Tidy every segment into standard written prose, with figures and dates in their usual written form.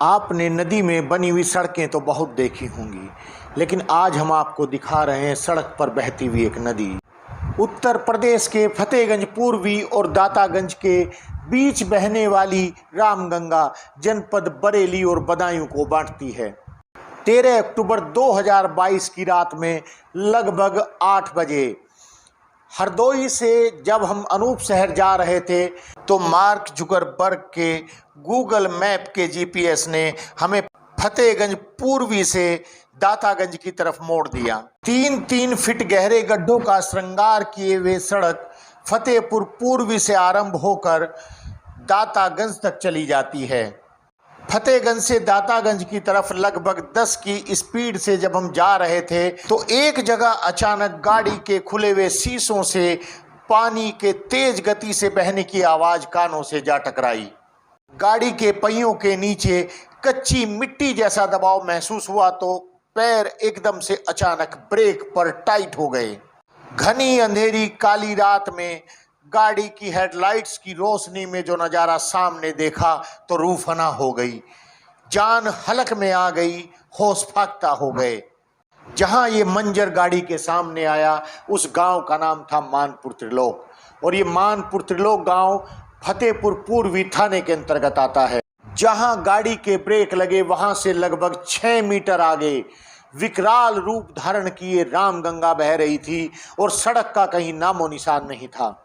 आपने नदी में बनी हुई सड़कें तो बहुत देखी होंगी, लेकिन आज हम आपको दिखा रहे हैं सड़क पर बहती हुई एक नदी। उत्तर प्रदेश के फतेहगंज पूर्वी और दातागंज के बीच बहने वाली रामगंगा जनपद बरेली और बदायूं को बांटती है। 13 अक्टूबर 2022 की रात में लगभग 8 बजे हरदोई से जब हम अनूप शहर जा रहे थे तो मार्क जुकरबर्ग के गूगल मैप के जीपीएस ने हमें फतेहगंज पूर्वी से दातागंज की तरफ मोड़ दिया। 3-3 फीट गहरे गड्ढों का श्रृंगार किए हुए सड़क फतेहपुर पूर्वी से आरंभ होकर दातागंज तक चली जाती है। फतेहगंज से दातागंज की तरफ लगभग 10 की स्पीड से जब हम जा रहे थे तो एक जगह अचानक गाड़ी के खुले हुए शीशों से पानी के तेज गति से बहने की आवाज कानों से जा टकराई। गाड़ी के पहियों के नीचे कच्ची मिट्टी जैसा दबाव महसूस हुआ तो पैर एकदम से अचानक ब्रेक पर टाइट हो गए। घनी अंधेरी काली रात में गाड़ी की हेडलाइट्स की रोशनी में जो नज़ारा सामने देखा तो रूह फना हो गई, जान हलक में आ गई, होश फाख्ता हो गए। जहां ये मंजर गाड़ी के सामने आया उस गांव का नाम था मानपुर त्रिलोक, और ये मानपुर त्रिलोक गांव फतेहपुर पूर्वी थाने के अंतर्गत आता है। जहां गाड़ी के ब्रेक लगे वहां से लगभग 6 मीटर आगे विकराल रूप धारण किए रामगंगा बह रही थी और सड़क का कहीं नामो निशान नहीं था।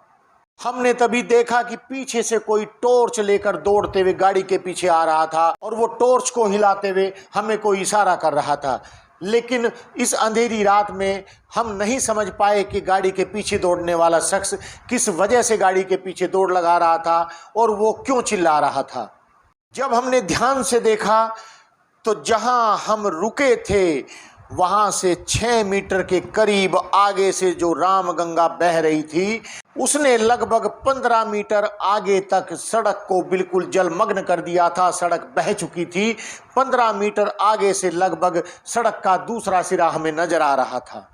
हमने तभी देखा कि पीछे से कोई टॉर्च लेकर दौड़ते हुए गाड़ी के पीछे आ रहा था और वो टॉर्च को हिलाते हुए हमें कोई इशारा कर रहा था, लेकिन इस अंधेरी रात में हम नहीं समझ पाए कि गाड़ी के पीछे दौड़ने वाला शख्स किस वजह से गाड़ी के पीछे दौड़ लगा रहा था और वो क्यों चिल्ला रहा था। जब हमने ध्यान से देखा तो जहां हम रुके थे वहां से 6 मीटर के करीब आगे से जो रामगंगा बह रही थी उसने लगभग 15 मीटर आगे तक सड़क को बिल्कुल जलमग्न कर दिया था। सड़क बह चुकी थी। 15 मीटर आगे से लगभग सड़क का दूसरा सिरा हमें नजर आ रहा था।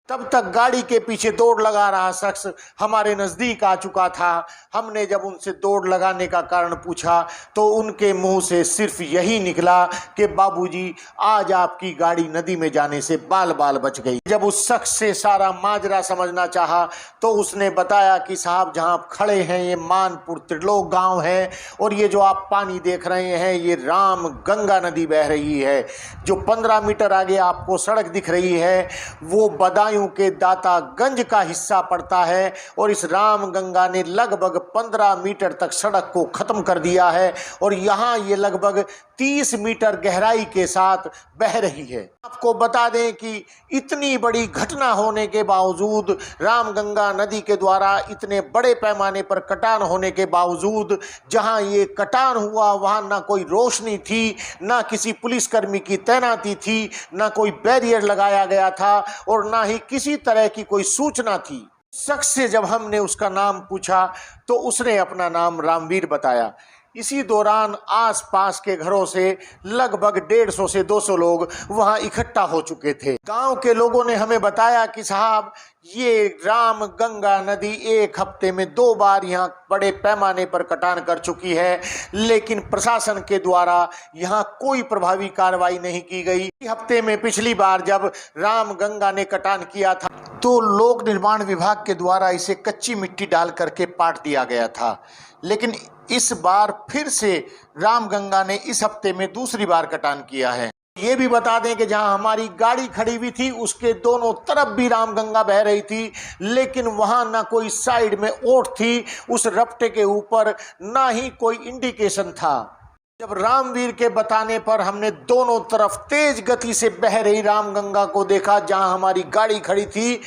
तब तक गाड़ी के पीछे दौड़ लगा रहा शख्स हमारे नज़दीक आ चुका था। हमने जब उनसे दौड़ लगाने का कारण पूछा तो उनके मुंह से सिर्फ यही निकला कि बाबूजी आज आपकी गाड़ी नदी में जाने से बाल बाल बच गई। जब उस शख्स से सारा माजरा समझना चाहा तो उसने बताया कि साहब जहां आप खड़े हैं ये मानपुर त्रिलोक गांव है और ये जो आप पानी देख रहे हैं ये रामगंगा नदी बह रही है। जो 15 मीटर आगे आपको सड़क दिख रही है वो बदायूं के दातागंज का हिस्सा पड़ता है और इस रामगंगा ने लगभग 15 मीटर तक सड़क को खत्म कर दिया है और यहाँ ये लगभग 30 मीटर गहराई के साथ बह रही है। आपको बता दें कि इतनी बड़ी घटना होने के बावजूद, रामगंगा नदी के द्वारा इतने बड़े पैमाने पर कटान होने के बावजूद, जहां ये कटान हुआ वहां ना कोई रोशनी थी, ना किसी पुलिसकर्मी की तैनाती थी, ना कोई बैरियर लगाया गया था और ना ही किसी तरह की कोई सूचना थी। शख्स से जब हमने उसका नाम पूछा तो उसने अपना नाम रामवीर बताया। इसी दौरान आसपास के घरों से लगभग 150 से 200 लोग वहां इकट्ठा हो चुके थे। गांव के लोगों ने हमें बताया कि साहब ये रामगंगा नदी एक हफ्ते में 2 बार यहाँ बड़े पैमाने पर कटान कर चुकी है, लेकिन प्रशासन के द्वारा यहाँ कोई प्रभावी कार्रवाई नहीं की गई। हफ्ते में पिछली बार जब रामगंगा ने कटान किया था तो लोक निर्माण विभाग के द्वारा इसे कच्ची मिट्टी डाल करके पाट दिया गया था, लेकिन इस बार फिर से रामगंगा ने इस हफ्ते में दूसरी बार कटान किया है। ये भी बता दें कि जहां हमारी गाड़ी खड़ी हुई थी उसके दोनों तरफ भी रामगंगा बह रही थी, लेकिन वहां ना कोई साइड में ओट थी उस रपटे के ऊपर, ना ही कोई इंडिकेशन था। जब रामवीर के बताने पर हमने दोनों तरफ तेज गति से बह रही रामगंगा को देखा जहां हमारी गाड़ी खड़ी थी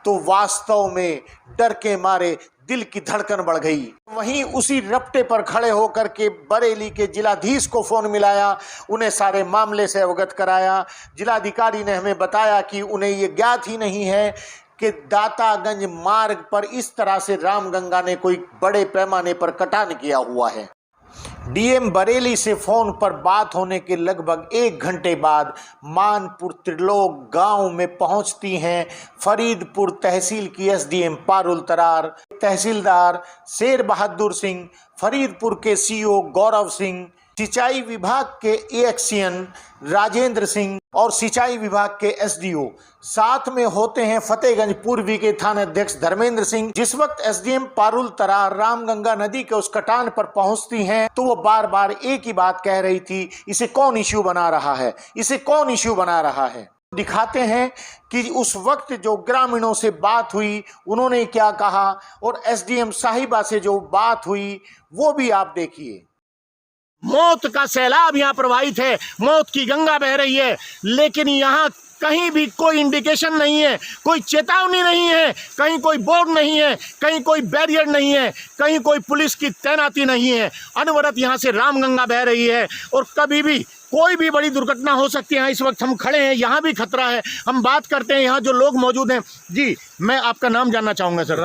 तो वास्तव में डर के मारे दिल की धड़कन बढ़ गई। वहीं उसी रपटे पर खड़े होकर के बरेली के जिलाधीश को फोन मिलाया, उन्हें सारे मामले से अवगत कराया। जिलाधिकारी ने हमें बताया कि उन्हें ये ज्ञात ही नहीं है कि दातागंज मार्ग पर इस तरह से रामगंगा ने कोई बड़े पैमाने पर कटान किया हुआ है। डीएम बरेली से फोन पर बात होने के लगभग 1 घंटे बाद मानपुर त्रिलोक गांव में पहुंचती हैं फरीदपुर तहसील की एसडीएम पारुल तरार, तहसीलदार शेर बहादुर सिंह, फरीदपुर के सीओ गौरव सिंह, सिंचाई विभाग के एएक्सियन राजेंद्र सिंह और सिंचाई विभाग के एसडीओ साथ में होते हैं फतेहगंज पूर्वी के थानाध्यक्ष धर्मेंद्र सिंह। जिस वक्त एसडीएम पारुल तरार रामगंगा नदी के उस कटान पर पहुंचती हैं तो वो बार बार एक ही बात कह रही थी, इसे कौन इश्यू बना रहा है, इसे कौन इश्यू बना रहा है। दिखाते हैं कि उस वक्त जो ग्रामीणों से बात हुई उन्होंने क्या कहा और एसडीएम साहिबा से जो बात हुई वो भी आप देखिए। मौत का सैलाब यहाँ प्रवाहित है, मौत की गंगा बह रही है, लेकिन यहाँ कहीं भी कोई इंडिकेशन नहीं है, कोई चेतावनी नहीं है, कहीं कोई बोर्ड नहीं है, कहीं कोई बैरियर नहीं है, कहीं कोई पुलिस की तैनाती नहीं है। अनवरत यहाँ से रामगंगा बह रही है और कभी भी कोई भी बड़ी दुर्घटना हो सकती है। इस वक्त हम खड़े हैं, यहाँ भी खतरा है। हम बात करते हैं यहाँ जो लोग मौजूद हैं। जी, मैं आपका नाम जानना चाहूँगा सर।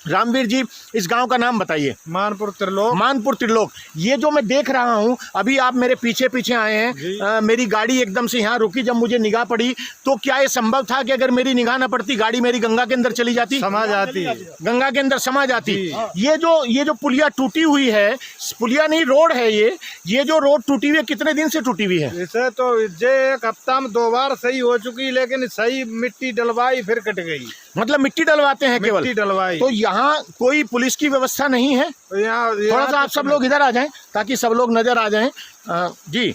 रामवीर जी, इस गांव का नाम बताइए। मानपुर त्रिलोक। मानपुर त्रिलोक। ये जो मैं देख रहा हूँ, अभी आप मेरे पीछे पीछे आए हैं, मेरी गाड़ी एकदम से यहाँ रुकी। जब मुझे निगाह पड़ी तो क्या ये संभव था कि अगर मेरी निगाह न पड़ती गाड़ी मेरी गंगा के अंदर चली जाती, समा जाती, गंगा के अंदर समा जाती। ये जो पुलिया टूटी हुई है, पुलिया नहीं रोड है, ये जो रोड टूटी हुई है कितने दिन से टूटी हुई है? इसे तो एक हफ्ता में 2 बार सही हो चुकी, लेकिन सही मिट्टी डलवाई फिर कट गई। मतलब मिट्टी डलवाते हैं केवल? मिट्टी डलवाई। तो यहाँ कोई पुलिस की व्यवस्था नहीं है? थोड़ा सा आप सब लोग इधर आ जाएं ताकि सब लोग नजर आ जाएं। जी,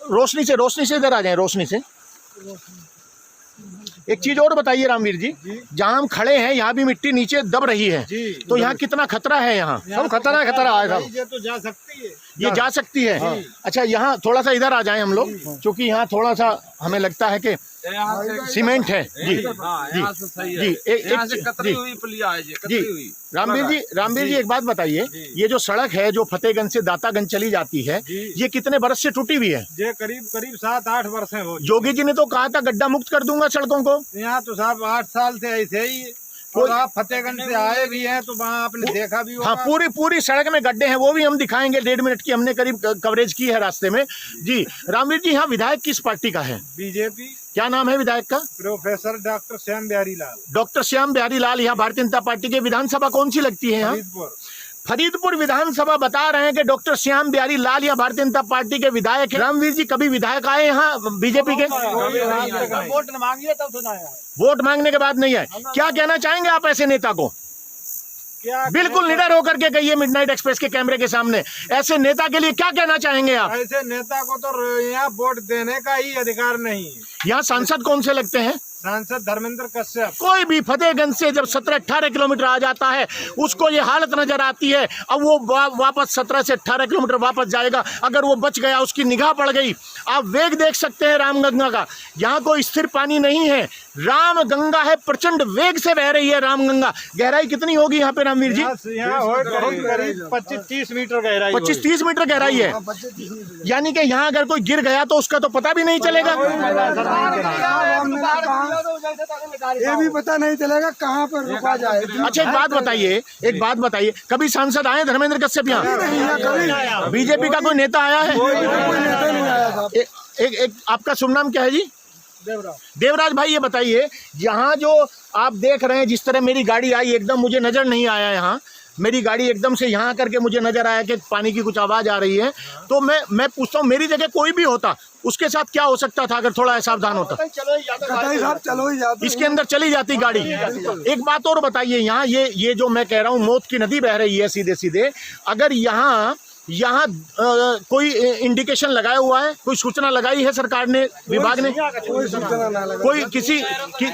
रोशनी से इधर आ जाएं, रोशनी से। एक चीज और बताइए रामवीर जी, जहाँ हम खड़े हैं यहाँ भी मिट्टी नीचे दब रही है, तो यहाँ कितना खतरा है? यहाँ सब खतरा है साहब। ये तो जा सकती है, ये जा सकती है। अच्छा, यहाँ थोड़ा सा इधर आ जाएं हम लोग, क्योंकि यहाँ थोड़ा सा हमें लगता है कि सीमेंट है। जी जी, रामवीर जी एक बात बताइए, ये जो सड़क है जो फतेहगंज से दातागंज चली जाती है, ये कितने बरस से टूटी हुई है? ये करीब 7-8 वर्ष हो। योगी जी ने तो कहा था गड्ढा मुक्त कर दूंगा सड़कों को। यहाँ तो साहब 8 साल से ऐसे ही, और आप फतेहगंज से आए भी हैं तो वहाँ आपने देखा भी होगा। हाँ, पूरी सड़क में गड्ढे हैं, वो भी हम दिखाएंगे। 1.5 मिनट की हमने करीब कवरेज की है रास्ते में। जी रामवीर जी, यहाँ विधायक किस पार्टी का है? बीजेपी। क्या नाम है विधायक का? प्रोफेसर डॉक्टर श्याम बिहारी लाल। डॉक्टर श्याम बिहारी लाल। यहाँ भारतीय जनता पार्टी की विधानसभा कौन सी लगती है? यहाँ फरीदपुर विधानसभा। बता रहे हैं कि डॉक्टर श्याम बिहारी लाल यहाँ भारतीय जनता पार्टी के विधायक है। रामवीर जी, कभी विधायक आए यहाँ बीजेपी के? वोट मांगिए तब सुना है। वोट मांगने के बाद नहीं आए। क्या कहना चाहेंगे आप ऐसे नेता को? बिल्कुल निडर होकर के कहिए मिडनाइट एक्सप्रेस के कैमरे के सामने, ऐसे नेता के लिए क्या कहना चाहेंगे आप? ऐसे नेता को तो यहाँ वोट देने का ही अधिकार नहीं। यहाँ सांसद कौन से लगते हैं? सांसद धर्मेंद्र कश्यप। कोई भी फतेहगंज से जब 17-18 किलोमीटर आ जाता है उसको ये हालत नजर आती है। अब वो वापस 17 से 18 किलोमीटर वापस जाएगा, अगर वो बच गया, उसकी निगाह पड़ गई। आप वेग देख सकते हैं रामगंगा का, यहाँ कोई स्थिर पानी नहीं है। रामगंगा है, प्रचंड वेग से बह रही है रामगंगा। गहराई कितनी होगी यहाँ पे रामवीर जी? यहाँ करीब 25-30 मीटर गहराई। 25-30 मीटर गहराई है, यानी कि यहाँ अगर कोई गिर गया तो उसका तो पता भी नहीं चलेगा। ये भी पता नहीं चलेगा कहाँ पर रुका जाए। अच्छा, एक बात बताइए, कभी सांसद आए धर्मेंद्र कश्यप यहाँ? बीजेपी का कोई नेता आया है? एक आपका शुभ नाम क्या है जी? देवराज भाई, ये बताइए, यहाँ जो आप देख रहे हैं, जिस तरह मेरी गाड़ी आई, एकदम मुझे नजर नहीं आया यहाँ। मेरी गाड़ी एकदम से यहाँ करके मुझे नजर आया कि पानी की कुछ आवाज आ रही है। तो मैं पूछता हूँ, मेरी जगह कोई भी होता उसके साथ क्या हो सकता था अगर थोड़ा सावधान होता? इसके अंदर चली जाती गाड़ी। एक बात और बताइए, यहाँ ये जो मैं कह रहा हूँ मौत की नदी बह रही है सीधे सीधे, अगर यहाँ कोई इंडिकेशन लगाया हुआ है, कोई सूचना लगाई है सरकार ने, विभाग ने? कोई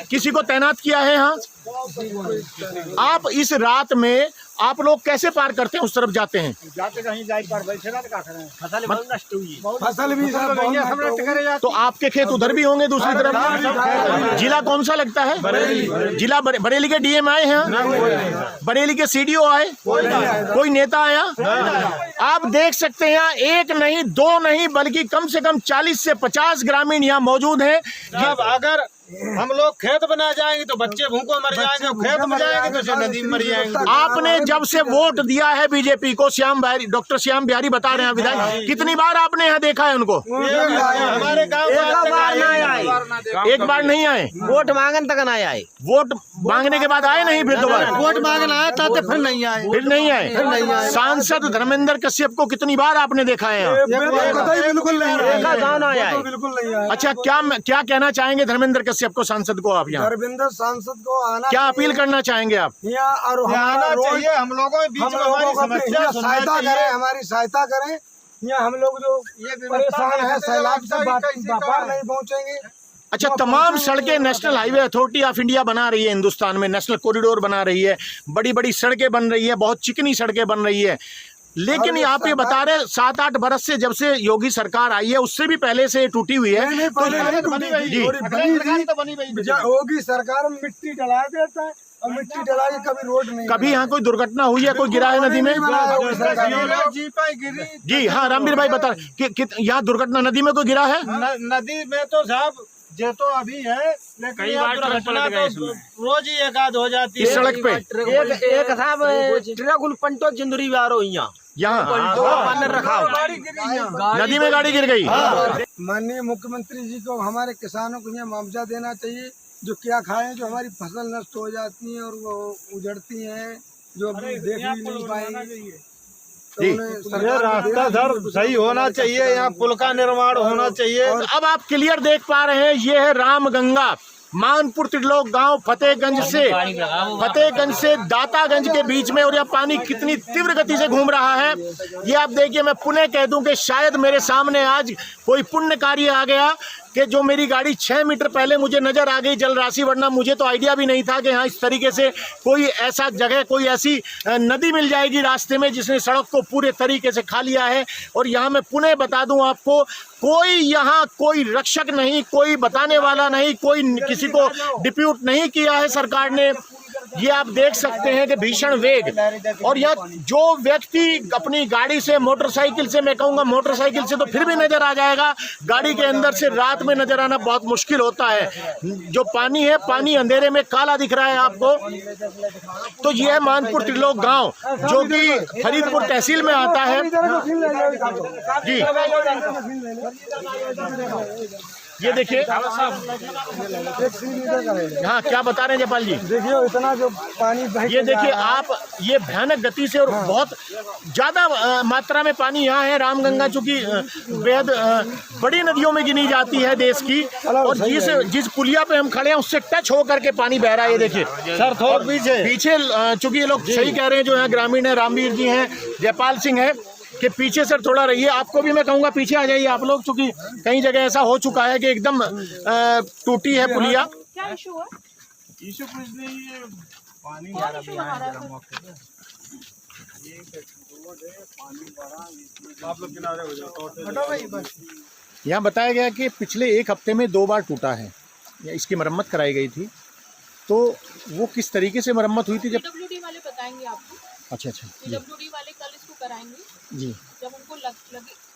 किसी को तैनात किया है यहाँ? आप इस रात में आप लोग कैसे पार करते हैं? उस तरफ जाते हैं, कहीं जाए पर फसल नष्ट हुई, फसल भी तो आपके खेत उधर भी होंगे दूसरी तरफ। जिला कौन सा लगता है? जिला बरेली के डीएम आए हैं? बरेली के सीडीओ आए? कोई नेता आया? आप देख सकते हैं यहाँ 1 नहीं 2 नहीं बल्कि कम से कम 40 से 50 ग्रामीण यहाँ मौजूद हैं। अगर हम लोग खेत बना जाएंगे तो बच्चे भूखों मर जाएंगे, खेत में जाएंगे तो नदी में मर जाएंगे। आपने जब से वोट दिया है बीजेपी को, डॉक्टर श्याम बिहारी बता रहे हैं विधायक, कितनी बार आपने यहाँ देखा है उनको? हमारे गाँव एक बार नहीं आए, वोट मांगने तक नहीं आए। वोट मांगने के बाद आए नहीं, फिर दोबारा वोट मांगने आया था तो फिर नहीं आए। फिर नहीं आए। सांसद धर्मेंद्र कश्यप को कितनी बार आपने देखा है यहाँ? बिल्कुल नहीं आए। बिल्कुल नहीं आए। अच्छा, क्या कहना चाहेंगे धर्मेंद्र कश्यप को, सांसद को आप यहाँ? धर्मेंद्र सांसद को आना, क्या अपील करना चाहेंगे आप? यहाँ और आना चाहिए। हम लोगों के बीच में हमारी समस्या सहायता करें, हमारी सहायता करें। यहाँ हम लोग जो परेशान है सैलाब से बाहर नहीं पहुँचेंगे। अच्छा, तमाम सड़कें national highway authority of India बना रही है, हिंदुस्तान में नेशनल कॉरिडोर बना रही है, बड़ी बड़ी सड़कें बन रही है, बहुत चिकनी सड़कें बन रही है, लेकिन आप ये बता रहे 7-8 बरस से जब से योगी सरकार आई है उससे भी पहले से टूटी हुई है। योगी सरकार मिट्टी डला देता है और मिट्टी डला के कभी रोड नहीं। कभी यहाँ कोई दुर्घटना हुई है, कोई गिरा है नदी में? जी हाँ, रामवीर भाई बता कि यहाँ दुर्घटना नदी में कोई गिरा है? नदी में तो साहब ये तो अभी है, लेकिन यहाँ दुर्घटना तो रोज ही एक आध हो जाती है इस सड़क पे। एक साहब ट्रक उल्पंटो जिंदरी वारो यहाँ रखा नदी में गाड़ी गिर गई। माननीय मुख्यमंत्री जी को हमारे किसानों को यहाँ मुआवजा देना चाहिए, जो क्या खाएं, जो हमारी फसल नष्ट हो जाती है और वो उजड़ती हैं, जो अभी देख भी नहीं पाएंगे। तो ये रास्ता सर सही होना चाहिए, यहाँ पुल का निर्माण होना चाहिए। अब आप क्लियर देख पा रहे हैं, ये है रामगंगा, मानपुर त्रिलोक गांव फतेहगंज से दातागंज के बीच में, और यह पानी कितनी तीव्र गति से घूम रहा है ये आप देखिए। मैं पुनः कह दूं कि शायद मेरे सामने आज कोई पुण्य कार्य आ गया कि जो मेरी गाड़ी 6 मीटर पहले मुझे नजर आ गई जलराशि, वरना मुझे तो आइडिया भी नहीं था कि हाँ इस तरीके से कोई ऐसा जगह, कोई ऐसी नदी मिल जाएगी रास्ते में जिसने सड़क को पूरे तरीके से खा लिया है। और यहाँ मैं पुनः बता दूं आपको, कोई यहाँ कोई रक्षक नहीं, कोई बताने वाला नहीं, कोई किसी को डिप्यूट नहीं किया है सरकार ने। ये आप देख सकते हैं कि भीषण वेग, और यह जो व्यक्ति अपनी गाड़ी से, मोटरसाइकिल से, मैं कहूँगा मोटरसाइकिल से तो फिर भी नजर आ जाएगा, गाड़ी के अंदर से रात में नजर आना बहुत मुश्किल होता है। जो पानी है, पानी अंधेरे में काला दिख रहा है आपको। तो यह है मानपुर त्रिलोक गांव, जो कि फरीदपुर तहसील में आता है। जी ये देखिए, हाँ क्या बता रहे हैं जयपाल जी? देखिए इतना जो पानी, ये देखिए आप, ये भयानक गति से और बहुत ज्यादा मात्रा में पानी यहाँ है। रामगंगा चूंकि बेहद बड़ी नदियों में गिनी जाती है देश की, और जिस पुलिया पे हम खड़े हैं उससे टच होकर के पानी बह रहा है। ये देखिए सर, थोड़ा पीछे चूंकि ये लोग सही कह रहे हैं, जो यहाँ ग्रामीण है, रामवीर जी हैं, जयपाल सिंह है, कि पीछे सर थोड़ा रहिए। आपको भी मैं कहूँगा पीछे आ जाइए आप लोग, क्योंकि कई जगह ऐसा हो चुका है कि एकदम टूटी है पुलिया। क्या इशू है? इशू कुछ नहीं है, पानी आप लोग किनारे हो जाओ। यहाँ बताया गया कि पिछले 1 हफ्ते में 2 बार टूटा है, इसकी मरम्मत कराई गई थी। तो वो किस तरीके से मरम्मत हुई थी? जब पीडब्ल्यूडी वाले बताएंगे आपको। अच्छा पीडब्ल्यूडी वाले कल इसको कराएंगे जी, जब उनको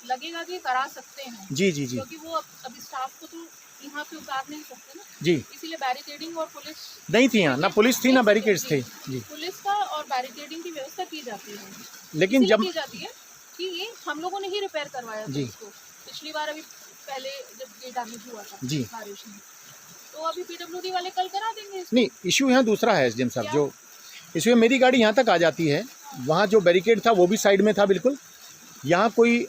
लगेगा कि करा सकते हैं। जी जी जी, क्योंकि वो अभी स्टाफ को तो यहाँ पे उतार नहीं सकते ना जी, इसीलिए बैरिकेडिंग और पुलिस नहीं थी यहाँ, ना पुलिस थी ना बैरिकेड्स थे जी। पुलिस का और बैरिकेडिंग की व्यवस्था की जाती है, लेकिन जब की जाती है कि ये हम लोगों ने ही रिपेयर करवाया था इसको पिछली बार, अभी पहले जब ये डैमेज हुआ था जी बारिश में, तो अभी पीडब्ल्यूडी वाले कल करा देंगे इसको। नहीं, इशू यहाँ दूसरा है एसडीएम साहब, जो इशू है मेरी गाड़ी यहाँ तक आ जाती है, वहाँ जो बैरिकेड था वो भी साइड में था बिल्कुल, यहाँ कोई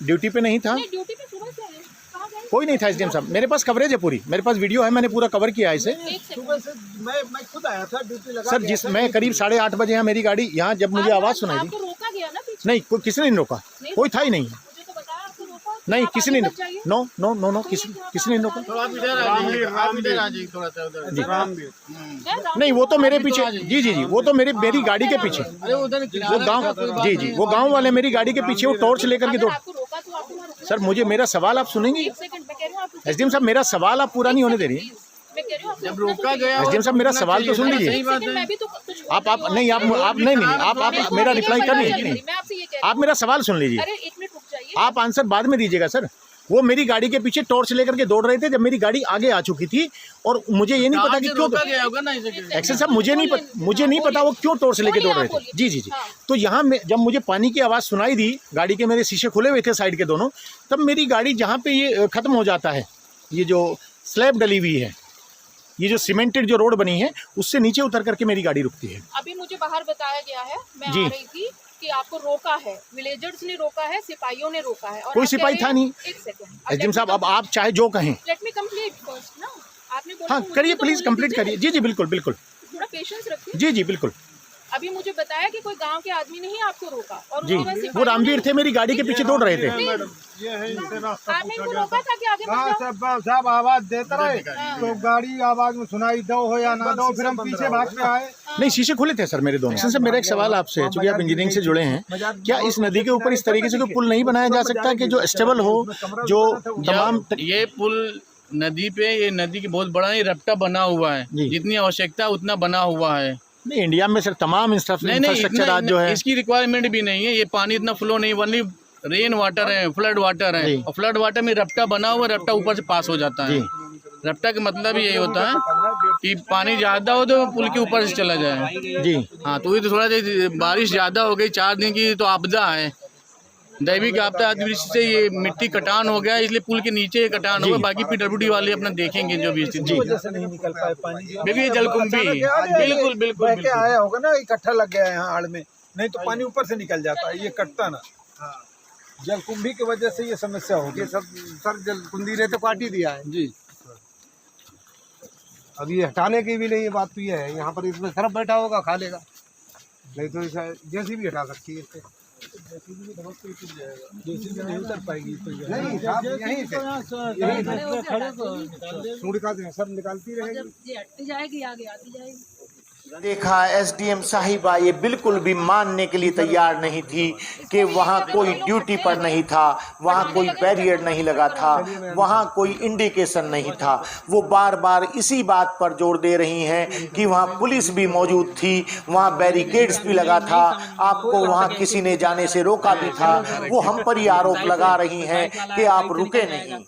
ड्यूटी पे नहीं था। ड्यूटी पे सुबह से आए, कहाँ गए? कोई नहीं था एसडीएम साहब, मेरे पास कवरेज है पूरी, मेरे पास वीडियो है, मैंने पूरा कवर किया है इसे। सुबह से मैं खुद आया था ड्यूटी लगा सर जिस मैं करीब 8:30 बजे यहाँ मेरी गाड़ी, यहाँ जब मुझे आवाज़ सुनाई दी, आपको रोका गया ना पीछे? नहीं किसी ने नहीं रोका, कोई था ही नहीं, मुझे तो बताया आपको रोका नहीं किसी ने, नो नो नो नो किसी ने रोका नहीं। वो तो मेरे पीछे, जी जी जी, वो तो मेरी गाड़ी के पीछे, वो गांव, जी जी, वो गांव वाले मेरी गाड़ी के पीछे वो टॉर्च लेकर के दौड़। सर मुझे, मेरा सवाल आप सुनेंगे एसडीएम साहब, मेरा सवाल आप पूरा नहीं होने दे रही। जब रोका गया एसडीएम साहब मेरा सवाल तो सुन लीजिए। आप नहीं, आप नहीं, आप मेरा रिप्लाई कर लीजिए, आप मेरा सवाल सुन लीजिए, आप आंसर बाद में दीजिएगा सर। वो मेरी गाड़ी के पीछे टॉर्च लेकर के दौड़ रहे थे जब मेरी गाड़ी आगे आ चुकी थी, और मुझे ये नहीं पता कि क्यों एक्शन साहब मुझे नहीं पता वो क्यों टॉर्च लेके दौड़ रहे थे। जी जी जी। तो यहाँ जब मुझे पानी की आवाज़ सुनाई दी, गाड़ी के मेरे शीशे खुले हुए थे साइड के दोनों, तब मेरी गाड़ी जहाँ पे ये ख़त्म हो जाता है, ये जो स्लैब डली हुई है, ये जो सीमेंटेड जो रोड बनी है, उससे नीचे उतर करके मेरी गाड़ी रुकती है। अभी मुझे बाहर बताया गया है, मैं आ रही थी कि आपको रोका है, विलेजर्स ने रोका है, सिपाहियों ने रोका है। और कोई सिपाही था नहीं। एक सेकंड एसडीएम साहब, अब आप चाहे जो कहें। लेट मी कंप्लीट फर्स्ट ना, आपने बोला हाँ करिए, प्लीज कंप्लीट करिए। जी जी बिल्कुल बिल्कुल। थोड़ा पेशेंस रखिए। जी जी बिल्कुल। अभी मुझे बताया कि कोई गांव के आदमी ने ही आपको रोका, और जी वो रामवीर थे, मेरी गाड़ी के पीछे दौड़ रहे थे। आपने इनको रोका था कि आगे हाँ सब आवाज देता रहे, तो गाड़ी आवाज में सुनाई दो हो या ना दो, फिर हम पीछे भाग के आए। नहीं शीशे खुले थे सर मेरे दोनों। सर मेरा एक सवाल आपसे है, चूंकि आप इंजीनियरिंग से जुड़े हैं, क्या इस नदी के ऊपर इस तरीके से कोई पुल नहीं बनाया जा सकता कि जो स्टेबल हो, जो तमाम ये पुल नदी पे, ये नदी की बहुत बड़ा रपटा बना हुआ है, जितनी आवश्यकता उतना बना हुआ है। नहीं इंडिया में सर तमाम इंफ्रास्ट्रक्चर आज जो है, इसकी रिक्वायरमेंट भी नहीं है, ये पानी इतना फ्लो नहीं, ओनली रेन वाटर है, फ्लड वाटर है, और फ्लड वाटर में रपटा बना हुआ, रपटा ऊपर से पास हो जाता है। रपटा का मतलब यही होता है कि पानी ज्यादा हो तो पुल के ऊपर से चला जाए। जी हाँ, तो ये तो थोड़ा बारिश ज्यादा हो गई, 4 दिन की तो आपदा है, दैविक आपदा अतिवृष्टि से ये मिट्टी कटान हो गया, इसलिए पुल के नीचे कटान होगा। बाकी पीडब्ल्यूडी वाले अपना देखेंगे जो भी स्थिति नहीं निकल पाए पानी, बेबी जलकुंभी बिल्कुल बिल्कुल क्या आया होगा ना, इकट्ठा लग गया है यहाँ आड़ में, नहीं तो पानी ऊपर से निकल जाता है, ये कटता ना। जलकुंभी की वजह से ये समस्या होगी। सब सर जलकुंभी रहे तो काट ही दिया है जी। अभी हटाने की भी नहीं, ये बात तो ये है, यहाँ पर इसमें सरफ बैठा होगा, खा लेगा, नहीं तो जैसी भी हटा सकती है इससे। जैसी नहीं उतर पाएगी नहीं, यहीं से सब निकालती रहेगी, जाएगी आगे आती जाएगी। देखा एसडीएम साहिबा ये बिल्कुल भी मानने के लिए तैयार नहीं थी कि वहाँ कोई ड्यूटी पर नहीं था, वहाँ कोई बैरियर नहीं लगा था, वहाँ कोई इंडिकेशन नहीं था। वो बार बार इसी बात पर जोर दे रही हैं कि वहाँ पुलिस भी मौजूद थी, वहाँ बैरिकेड्स भी लगा था, आपको वहाँ किसी ने जाने से रोका भी था। वो हम पर ही आरोप लगा रही हैं कि आप रुके नहीं।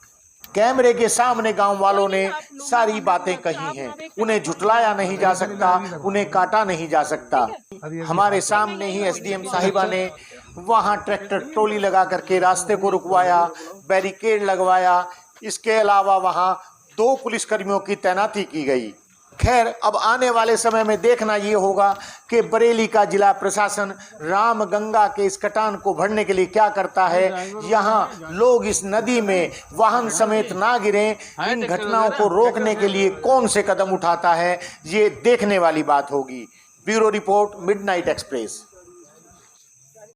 कैमरे के सामने गांव वालों ने सारी बातें कही हैं, उन्हें झुटलाया नहीं जा सकता, उन्हें काटा नहीं जा सकता। हमारे सामने ही एसडीएम साहिबा ने वहां ट्रैक्टर ट्रॉली लगा करके रास्ते को रुकवाया, बैरिकेड लगवाया। इसके अलावा वहां 2 पुलिसकर्मियों की तैनाती की गई। खैर अब आने वाले समय में देखना ये होगा कि बरेली का जिला प्रशासन रामगंगा के इस कटान को भरने के लिए क्या करता है। यहाँ लोग इस नदी में वाहन समेत ना गिरें, इन घटनाओं को रोकने के लिए कौन से कदम उठाता है, ये देखने वाली बात होगी। Bureau report, midnight express.